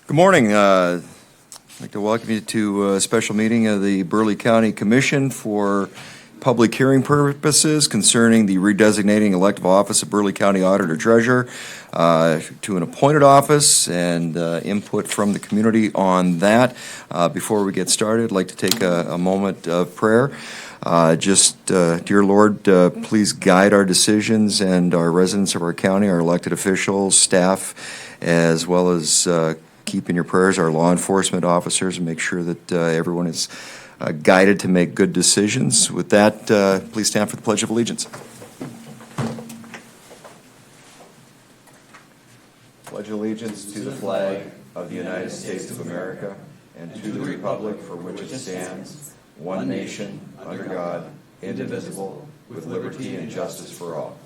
Good morning. I'd like to welcome you to a special meeting of the Burleigh County Commission for public hearing purposes concerning the redesignating elective office of Burleigh County Auditor Treasurer to an appointed office and input from the community on that. Before we get started, I'd like to take a moment of prayer. Dear Lord, please guide our decisions and our residents of our county, our elected officials, staff, as well as keep in your prayers our law enforcement officers and make sure that everyone is guided to make good decisions. With that, please stand for the Pledge of Allegiance. Pledge allegiance to the flag of the United States of America and to the republic for which it stands, one nation, under God, indivisible, with liberty and justice for all.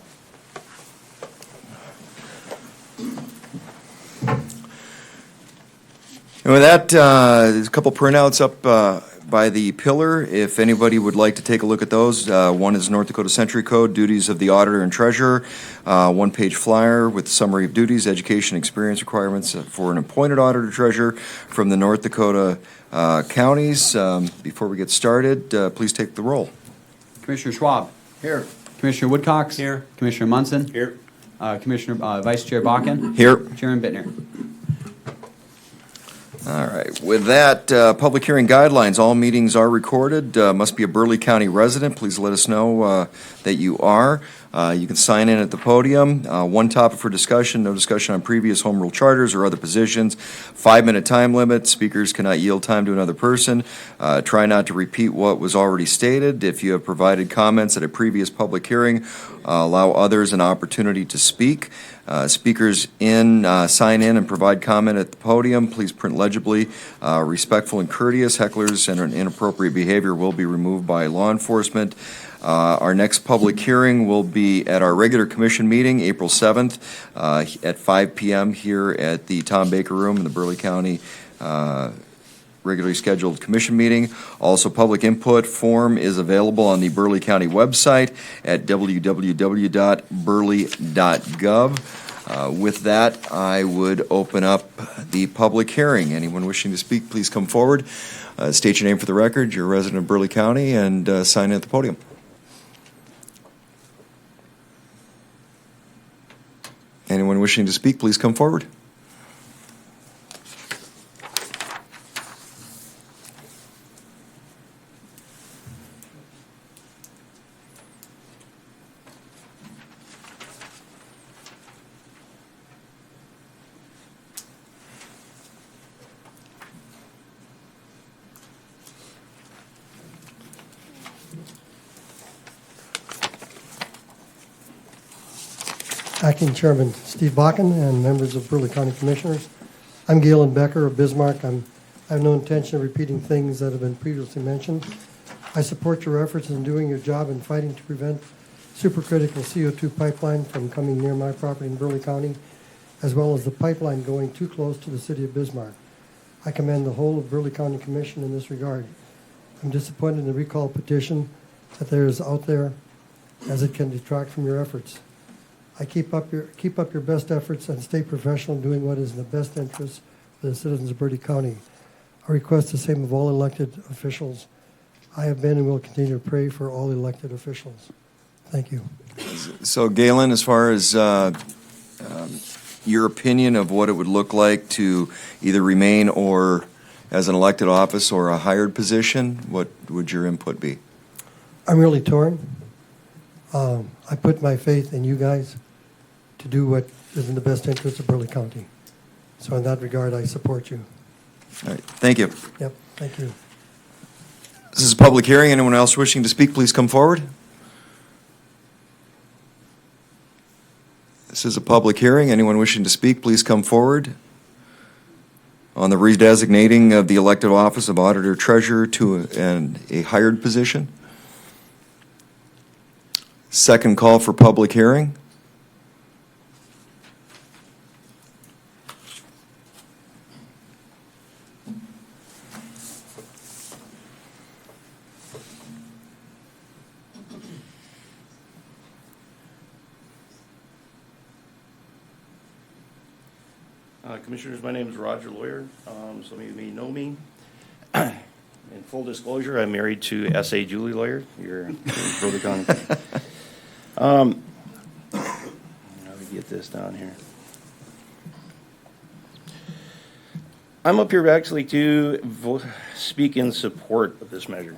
And with that, there's a couple printouts up by the pillar. If anybody would like to take a look at those, one is North Dakota Century Code, Duties of the Auditor and Treasurer, one-page flyer with summary of duties, education, experience requirements for an appointed Auditor Treasurer from the North Dakota counties. Before we get started, please take the roll. Commissioner Schwab. Here. Commissioner Woodcox. Here. Commissioner Munson. Here. Commissioner Vice Chair Bakken. Here. Chairman Bittner. All right. With that, public hearing guidelines. All meetings are recorded. Must be a Burleigh County resident. Please let us know that you are. You can sign in at the podium. One topic for discussion, no discussion on previous home rule charters or other positions. 5-minute time limit. Speakers cannot yield time to another person. Try not to repeat what was already stated. If you have provided comments at a previous public hearing, allow others an opportunity to speak. Speakers sign in and provide comment at the podium. Please print legibly. Respectful and courteous. Hecklers and inappropriate behavior will be removed by law enforcement. Our next public hearing will be at our regular commission meeting, April 7th, at 5 p.m. here at the Tom Baker Room in the Burleigh County regularly scheduled commission meeting. Also, public input form is available on the Burleigh County website at www.burleigh.gov. With that, I would open up the public hearing. Anyone wishing to speak, please come forward. State your name for the record, you're a resident of Burleigh County, and sign in at the podium. Anyone wishing to speak, please come forward. Acting Chairman Steve Bakken and members of Burleigh County Commissioners. I'm Galen Becker of Bismarck. I have no intention of repeating things that have been previously mentioned. I support your efforts in doing your job in fighting to prevent supercritical CO2 pipeline from coming near my property in Burleigh County, as well as the pipeline going too close to the city of Bismarck. I commend the whole of Burleigh County Commission in this regard. I'm disappointed in the recall petition that there is out there, as it can detract from your efforts. I keep up your best efforts and stay professional in doing what is in the best interest of the citizens of Burleigh County. I request the same of all elected officials. I have been and will continue to pray for all elected officials. Thank you. So, Galen, as far as your opinion of what it would look like to either remain or as an elected office or a hired position, what would your input be? I'm really torn. I put my faith in you guys to do what is in the best interest of Burleigh County. So in that regard, I support you. All right. Thank you. Yep, thank you. This is a public hearing. Anyone else wishing to speak, please come forward. This is a public hearing. Anyone wishing to speak, please come forward. On the redesignating of the elected office of Auditor Treasurer to a hired position. Second call for public hearing. Commissioners, my name is Roger Lawyer. Some of you may know me. In full disclosure, I'm married to S.A. Julie Lawyer. You're in Burleigh County. Let me get this down here. I'm up here actually to speak in support of this measure.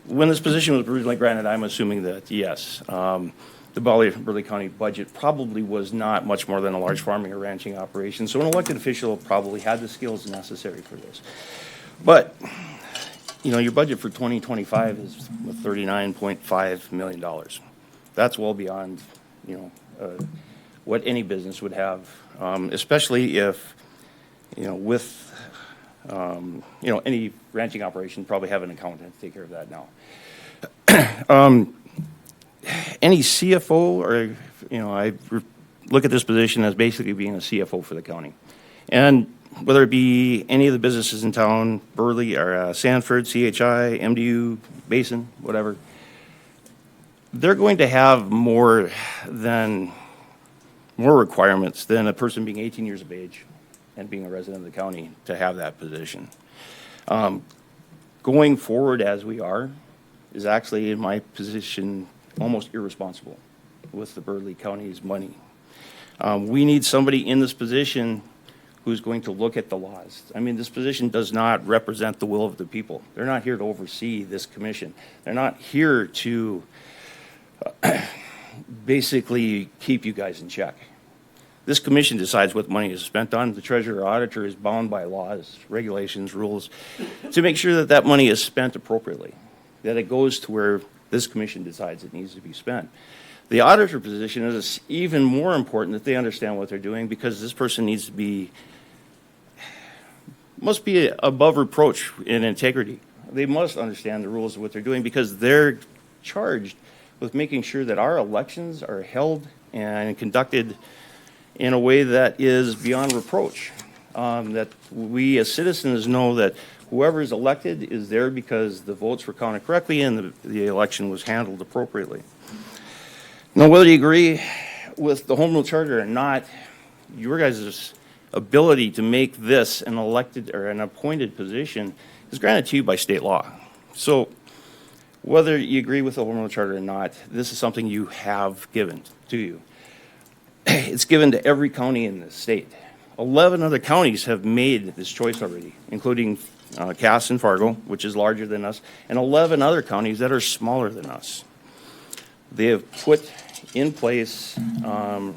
When this position was originally granted, I'm assuming that, yes, the Burleigh County budget probably was not much more than a large farming or ranching operation, so an elected official probably had the skills necessary for this. But, your budget for 2025 is $39.5 million. That's well beyond, what any business would have, especially if, with any ranching operation probably have an accountant to take care of that now. Any CFO or, I look at this position as basically being a CFO for the county. And whether it be any of the businesses in town, Burleigh or Sanford, CHI, MDU, Basin, whatever, they're going to have more requirements than a person being 18 years of age and being a resident of the county to have that position. Going forward as we are is actually, in my position, almost irresponsible with the Burleigh County's money. We need somebody in this position who's going to look at the laws. I mean, this position does not represent the will of the people. They're not here to oversee this commission. They're not here to basically keep you guys in check. This commission decides what money is spent on. The treasurer or auditor is bound by laws, regulations, rules, to make sure that that money is spent appropriately, that it goes to where this commission decides it needs to be spent. The auditor position is even more important that they understand what they're doing, because this person must be above reproach in integrity. They must understand the rules of what they're doing, because they're charged with making sure that our elections are held and conducted in a way that is beyond reproach. That we as citizens know that whoever is elected is there because the votes were counted correctly and the election was handled appropriately. Now, whether you agree with the Home Rule Charter or not, your guys' ability to make this an elected or an appointed position is granted to you by state law. So whether you agree with the Home Rule Charter or not, this is something you have given to you. It's given to every county in the state. 11 other counties have made this choice already, including Cass and Fargo, which is larger than us, and 11 other counties that are smaller than us. They have put in place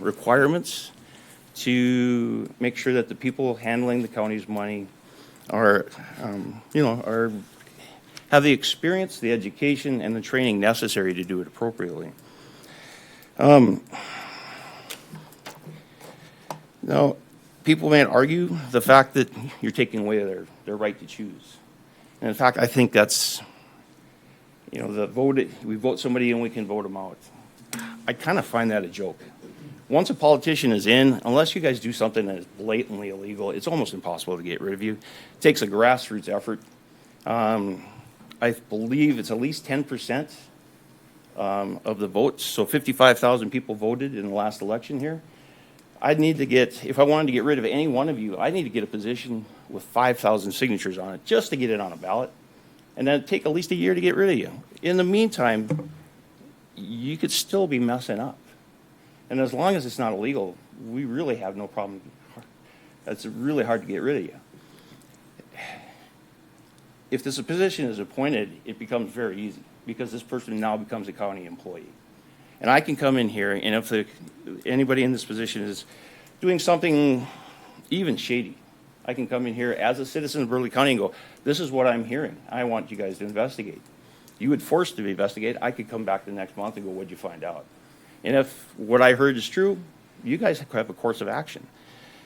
requirements to make sure that the people handling the county's money have the experience, the education, and the training necessary to do it appropriately. Now, people may argue the fact that you're taking away their right to choose. And in fact, I think that's, we vote somebody in, we can vote them out. I kind of find that a joke. Once a politician is in, unless you guys do something that is blatantly illegal, it's almost impossible to get rid of you. It takes a grassroots effort. I believe it's at least 10% of the votes. So 55,000 people voted in the last election here. If I wanted to get rid of any one of you, I need to get a position with 5,000 signatures on it just to get it on a ballot. And then it'd take at least a year to get rid of you. In the meantime, you could still be messing up. And as long as it's not illegal, we really have no problem. It's really hard to get rid of you. If this position is appointed, it becomes very easy, because this person now becomes a county employee. And I can come in here, and if anybody in this position is doing something even shady, I can come in here as a citizen of Burleigh County and go, this is what I'm hearing. I want you guys to investigate. You would force to investigate. I could come back the next month and go, what'd you find out? And if what I heard is true, you guys have a course of action.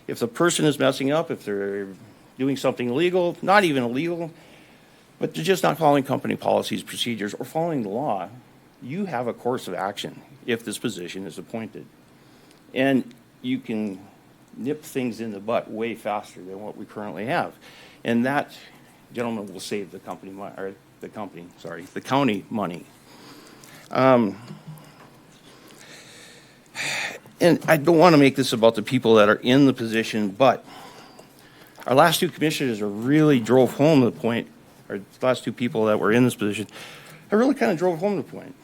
If the person is messing up, if they're doing something illegal, not even illegal, but they're just not following company policies, procedures, or following the law, you have a course of action if this position is appointed. And you can nip things in the butt way faster than what we currently have. And that, gentleman, will save the county money. and I don't want to make this about the people that are in the position, but our last two commissioners really drove home the point, or the last two people that were in this position, I really kind of drove home the point.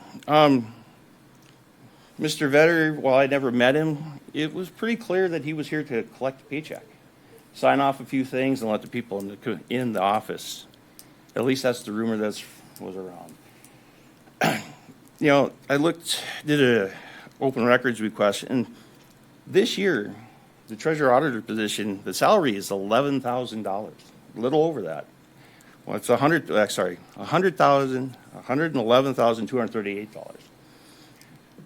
Mr. Vetter, while I never met him, it was pretty clear that he was here to collect a paycheck, sign off a few things, and let the people in the office. At least that's the rumor that was around. You know, I did a open records request, and this year, the treasurer auditor position, the salary is $11,000, a little over that. Well, it's $111,238.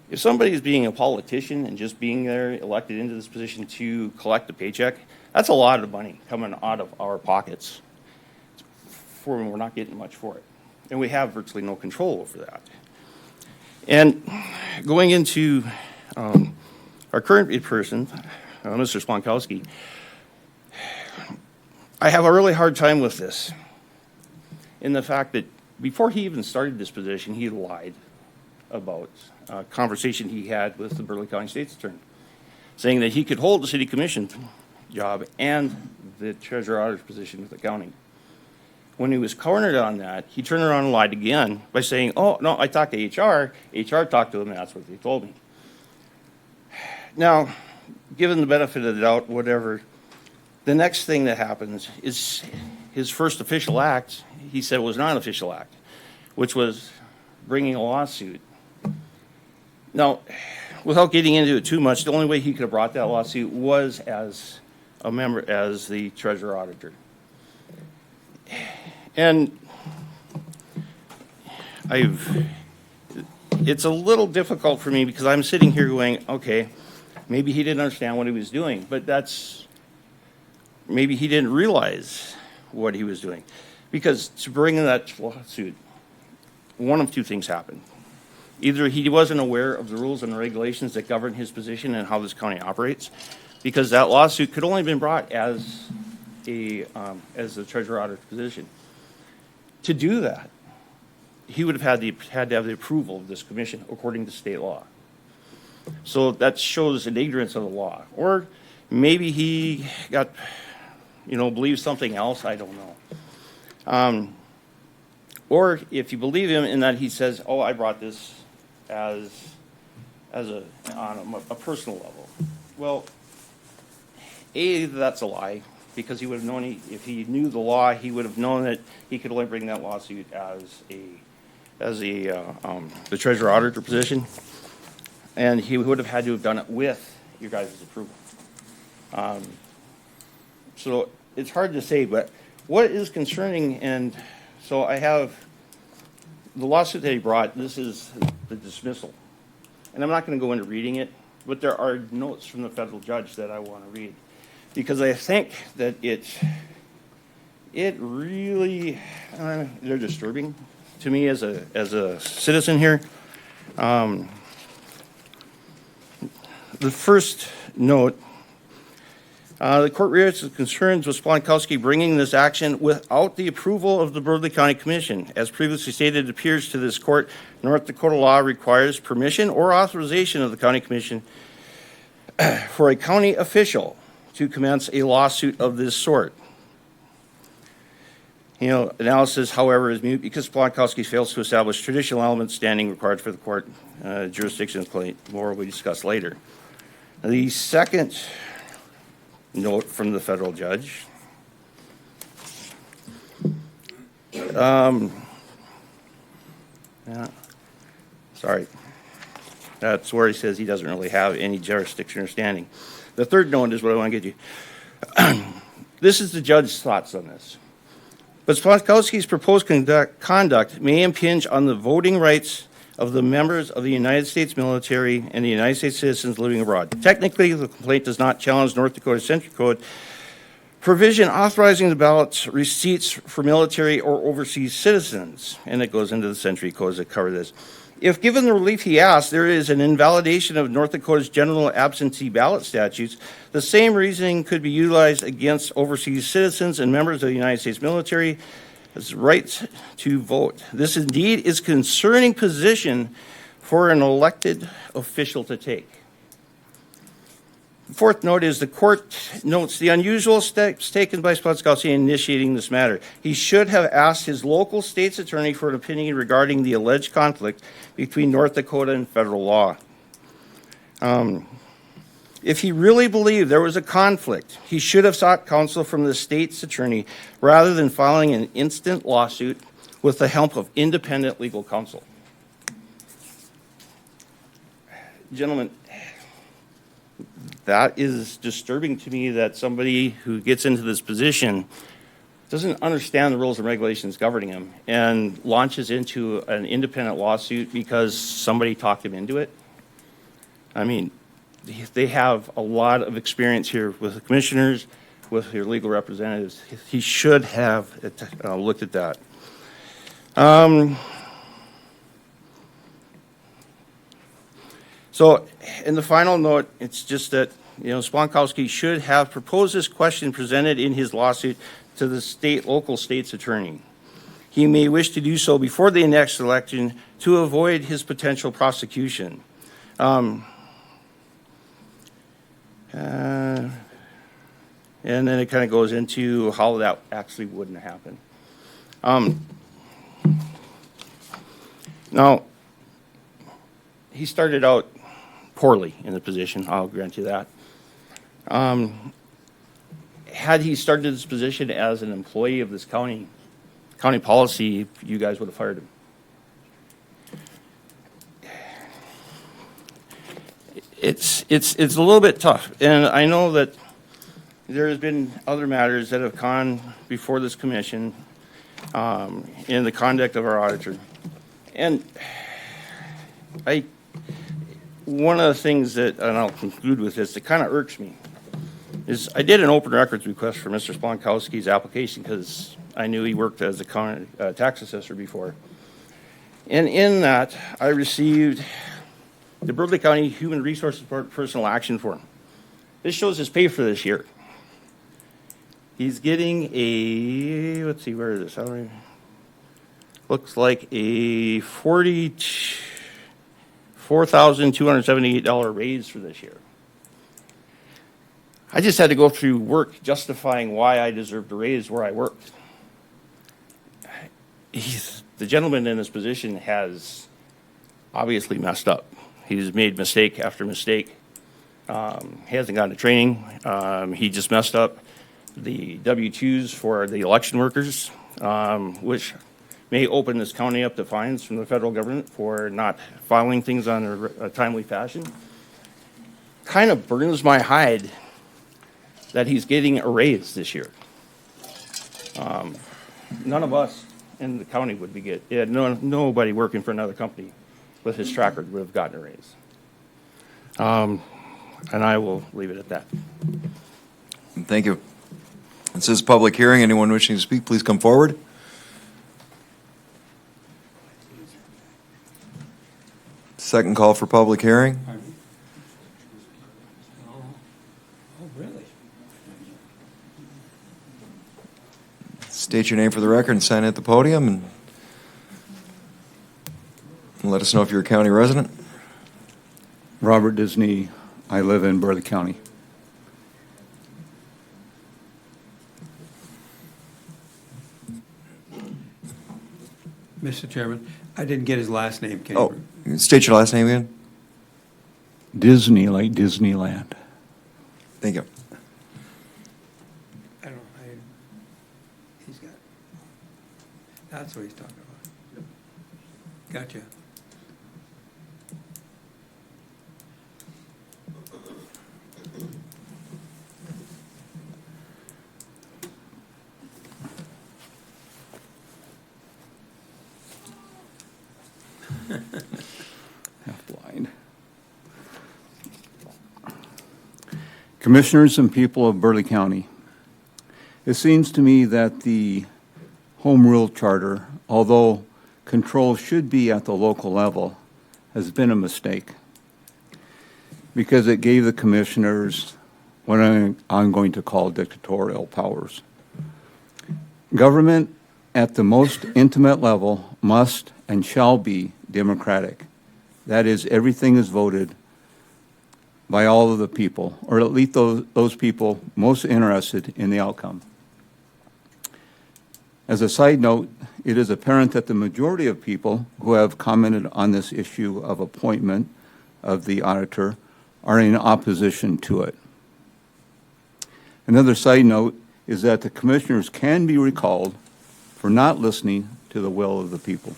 If somebody is being a politician and just being there, elected into this position to collect a paycheck, that's a lot of money coming out of our pockets for when we're not getting much for it. And we have virtually no control over that. And going into our current person, Mr. Splonkowski, I have a really hard time with this in the fact that before he even started this position, he lied about a conversation he had with the Burleigh County State's Attorney, saying that he could hold the city commission job and the treasurer auditor's position with the county. When he was cornered on that, he turned around and lied again by saying, oh, no, I talked to HR. HR talked to him, and that's what they told me. Now, given the benefit of the doubt, whatever, the next thing that happens is his first official act, he said was not an official act, which was bringing a lawsuit. Now, without getting into it too much, the only way he could have brought that lawsuit was as a member, as the treasurer auditor. And it's a little difficult for me because I'm sitting here going, okay, maybe he didn't understand what he was doing, but maybe he didn't realize what he was doing. Because to bring in that lawsuit, one of two things happened. Either he wasn't aware of the rules and regulations that govern his position and how this county operates, because that lawsuit could only have been brought as the treasurer auditor position. To do that, he would have had to have the approval of this commission according to state law. So that shows an ignorance of the law. Or maybe he believes something else, I don't know. Or if you believe him in that he says, oh, I brought this on a personal level. Well, that's a lie, because he would have known, if he knew the law, he would have known that he could only bring that lawsuit as the treasurer auditor position, and he would have had to have done it with your guys' approval. So it's hard to say, but what is concerning, and so I have the lawsuit that he brought. This is the dismissal, and I'm not going to go into reading it, but there are notes from the federal judge that I want to read, because I think that it really they're disturbing to me as a citizen here. The first note. The court reiterates its concerns with Splonkowski bringing this action without the approval of the Burleigh County Commission. As previously stated, it appears to this court, North Dakota law requires permission or authorization of the county commission for a county official to commence a lawsuit of this sort. Analysis, however, is mute because Splonkowski fails to establish traditional elements standing required for the court jurisdiction complaint. More will be discussed later. The second note from the federal judge. Sorry. That's where he says he doesn't really have any jurisdiction or standing. The third note is what I want to get you. This is the judge's thoughts on this. But Splonkowski's proposed conduct may impinge on the voting rights of the members of the United States military and the United States citizens living abroad. Technically, the complaint does not challenge North Dakota Century Code provision authorizing the ballot's receipts for military or overseas citizens, and it goes into the Century Codes that cover this. If given the relief he asks, there is an invalidation of North Dakota's general absentee ballot statutes, the same reasoning could be utilized against overseas citizens and members of the United States military as rights to vote. This indeed is a concerning position for an elected official to take. Fourth note is the court notes the unusual steps taken by Splotskowski in initiating this matter. He should have asked his local state's attorney for an opinion regarding the alleged conflict between North Dakota and federal law. If he really believed there was a conflict, he should have sought counsel from the state's attorney rather than filing an instant lawsuit with the help of independent legal counsel. Gentlemen, that is disturbing to me that somebody who gets into this position doesn't understand the rules and regulations governing him and launches into an independent lawsuit because somebody talked him into it. I mean, they have a lot of experience here with the commissioners, with your legal representatives. He should have looked at that. So, in the final note, it's just that, Splotskowski should have proposed this question presented in his lawsuit to the local state's attorney. He may wish to do so before the next election to avoid his potential prosecution. And then it kind of goes into how that actually wouldn't happen. Now, he started out poorly in the position, I'll grant you that. Had he started this position as an employee of this county policy, you guys would have fired him. It's a little bit tough, and I know that there has been other matters that have gone before this commission in the conduct of our auditor. And one of the things that, and I'll conclude with this, that kind of irks me, is I did an open records request for Mr. Splotskowski's application because I knew he worked as a county tax assessor before. And in that, I received the Burleigh County Human Resources Personal Action Form. This shows his pay for this year. He's getting a, let's see, where is this? Looks like a $4,278 raise for this year. I just had to go through work justifying why I deserved a raise where I worked. The gentleman in this position has obviously messed up. He's made mistake after mistake. He hasn't gotten to training. He just messed up the W-2s for the election workers, which may open this county up to fines from the federal government for not filing things on a timely fashion. Kind of burns my hide that he's getting a raise this year. None of us in the county would be nobody working for another company with his track record would have gotten a raise. And I will leave it at that. Thank you. This is a public hearing. Anyone wishing to speak, please come forward. Second call for public hearing. State your name for the record and sign at the podium, and let us know if you're a county resident. Robert Disney. I live in Burleigh County. Mr. Chairman, I didn't get his last name. Can Oh, state your last name again. Disney, like Disneyland. Thank you. I don't know. He's got. That's what he's talking about. Gotcha. Half blind. Commissioners and people of Burleigh County, it seems to me that the Home Rule Charter, although control should be at the local level, has been a mistake because it gave the commissioners what I'm going to call dictatorial powers. Government at the most intimate level must and shall be democratic. That is, everything is voted by all of the people, or at least those people most interested in the outcome. As a side note, it is apparent that the majority of people who have commented on this issue of appointment of the auditor are in opposition to it. Another side note is that the commissioners can be recalled for not listening to the will of the people.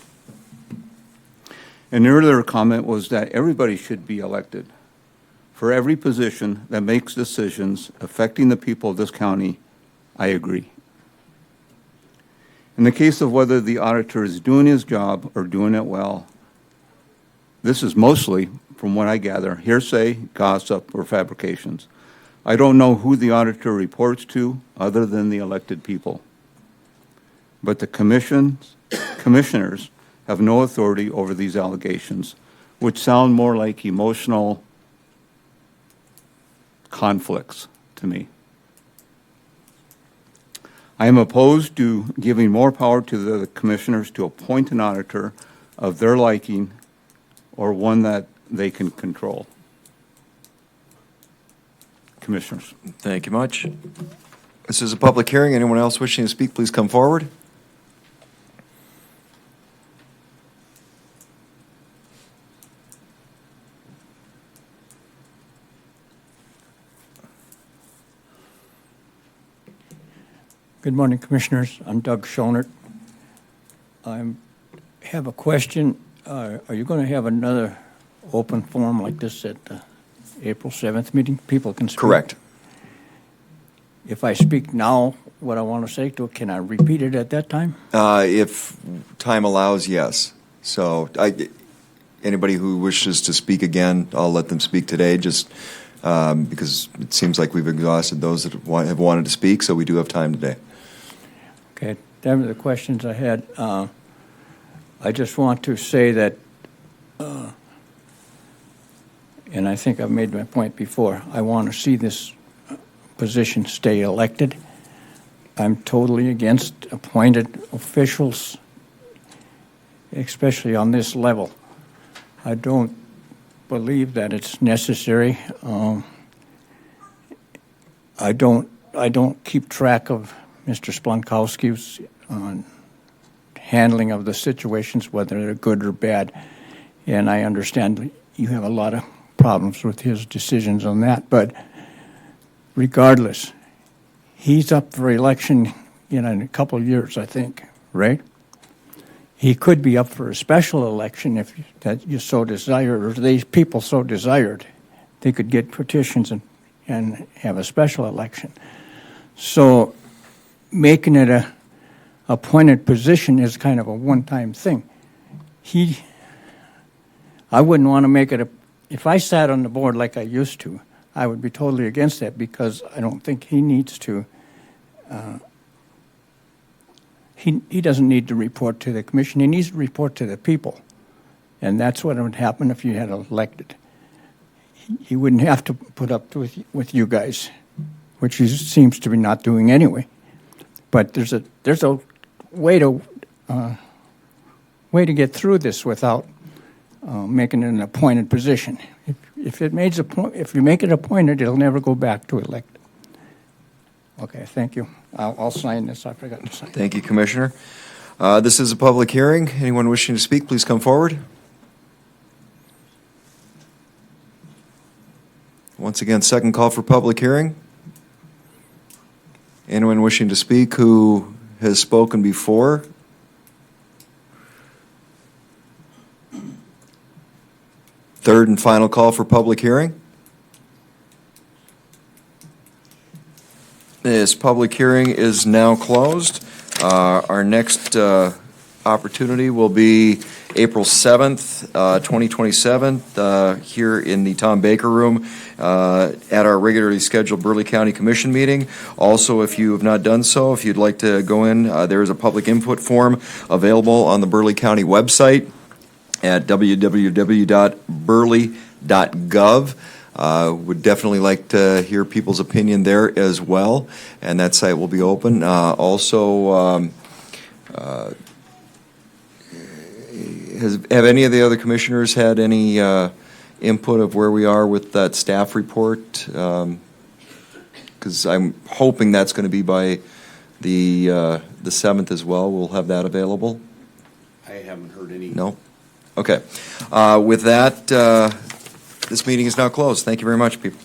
An earlier comment was that everybody should be elected. For every position that makes decisions affecting the people of this county, I agree. In the case of whether the auditor is doing his job or doing it well, this is mostly, from what I gather, hearsay, gossip, or fabrications. I don't know who the auditor reports to other than the elected people. But the commissioners have no authority over these allegations, which sound more like emotional conflicts to me. I am opposed to giving more power to the commissioners to appoint an auditor of their liking or one that they can control. Commissioners. Thank you much. This is a public hearing. Anyone else wishing to speak, please come forward. Good morning, Commissioners. I'm Doug Schonert. I have a question. Are you going to have another open forum like this at the April 7th meeting? People can speak? Correct. If I speak now, what I want to say to it, can I repeat it at that time? If time allows, yes. So anybody who wishes to speak again, I'll let them speak today, just because it seems like we've exhausted those that have wanted to speak, so we do have time today. Okay, them are the questions I had. I just want to say that, and I think I've made my point before, I want to see this position stay elected. I'm totally against appointed officials, especially on this level. I don't believe that it's necessary. I don't keep track of Mr. Splonkowski's handling of the situations, whether they're good or bad, and I understand you have a lot of problems with his decisions on that, but regardless, he's up for election in a couple of years, I think, right? He could be up for a special election if that you so desired, or these people so desired. They could get petitions and have a special election. So making it a appointed position is kind of a one-time thing. I wouldn't want to make it if I sat on the board like I used to, I would be totally against that, because I don't think he needs to, he doesn't need to report to the commission. He needs to report to the people. And that's what would happen if you had elected. He wouldn't have to put up with you guys, which he seems to be not doing anyway. But there's a way to get through this without making it an appointed position. If you make it appointed, it'll never go back to elected. Okay, thank you. I'll sign this. I forgot to sign. Thank you, Commissioner. This is a public hearing. Anyone wishing to speak, please come forward. Once again, second call for public hearing. Anyone wishing to speak who has spoken before? Third and final call for public hearing. This public hearing is now closed. Our next opportunity will be April 7th, 2027, here in the Tom Baker Room at our regularly scheduled Burleigh County Commission meeting. Also, if you have not done so, if you'd like to go in, there is a public input form available on the Burleigh County website at www.burleigh.gov. Would definitely like to hear people's opinion there as well, and that site will be open. Have any of the other commissioners had any input of where we are with that staff report? Because I'm hoping that's going to be by the 7th as well. We'll have that available? I haven't heard any. No? Okay. With that, this meeting is now closed. Thank you very much, people.